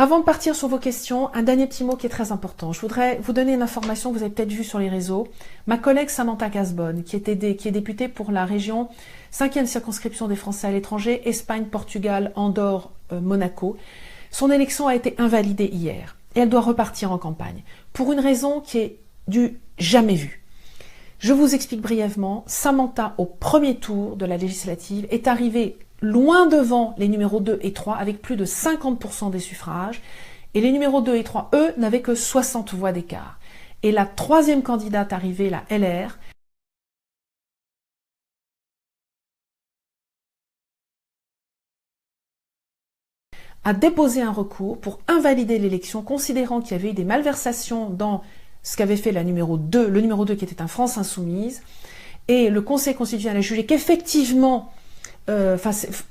Avant de partir sur vos questions, un dernier petit mot qui est très important. Je voudrais vous donner une information que vous avez peut-être vue sur les réseaux. Ma collègue Samantha Casbonne, qui est députée pour la région 5e circonscription des Français à l'étranger, Espagne, Portugal, Andorre, Monaco, son élection a été invalidée hier et elle doit repartir en campagne pour une raison qui est du jamais vu. Je vous explique brièvement. Samantha, au premier tour de la législative, est arrivée loin devant les numéros 2 et 3 avec plus de 50% des suffrages. Et les numéros 2 et 3, eux, n'avaient que 60 voix d'écart. Et la troisième candidate arrivée, la LR, a déposé un recours pour invalider l'élection, considérant qu'il y avait eu des malversations dans ce qu'avait fait le numéro 2 qui était un France Insoumise. Et le Conseil constitutionnel a jugé qu'effectivement,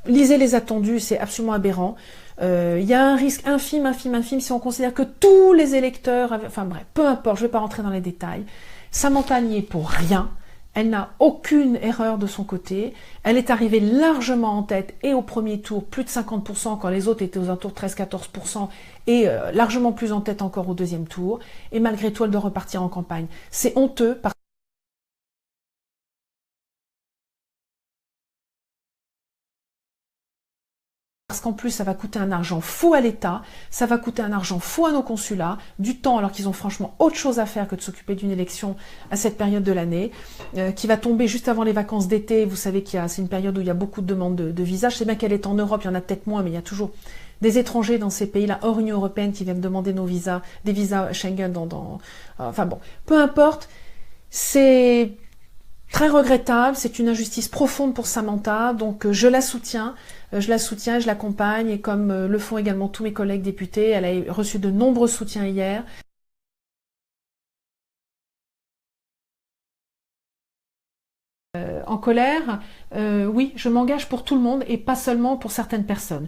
lisez les attendus, c'est absolument aberrant. Il y a un risque infime si on considère que tous les électeurs, enfin bref, peu importe, je ne vais pas rentrer dans les détails. Samantha n'y est pour rien. Elle n'a aucune erreur de son côté. Elle est arrivée largement en tête et au premier tour, plus de 50% quand les autres étaient aux alentours de 13-14% et largement plus en tête encore au deuxième tour. Et malgré tout, elle doit repartir en campagne. C'est honteux parce qu'en plus, ça va coûter un argent fou à l'État, ça va coûter un argent fou à nos consulats, du temps alors qu'ils ont franchement autre chose à faire que de s'occuper d'une élection à cette période de l'année, qui va tomber juste avant les vacances d'été. Vous savez c'est une période où il y a beaucoup de demandes de visa. Je sais bien qu'elle est en Europe, il y en a peut-être moins, mais il y a toujours des étrangers dans ces pays-là, hors Union européenne, qui viennent demander nos visas, des visas Schengen enfin bon, peu importe, c'est très regrettable, c'est une injustice profonde pour Samantha, donc je la soutiens, je l'accompagne, et comme le font également tous mes collègues députés, elle a reçu de nombreux soutiens hier. En colère, oui, je m'engage pour tout le monde et pas seulement pour certaines personnes.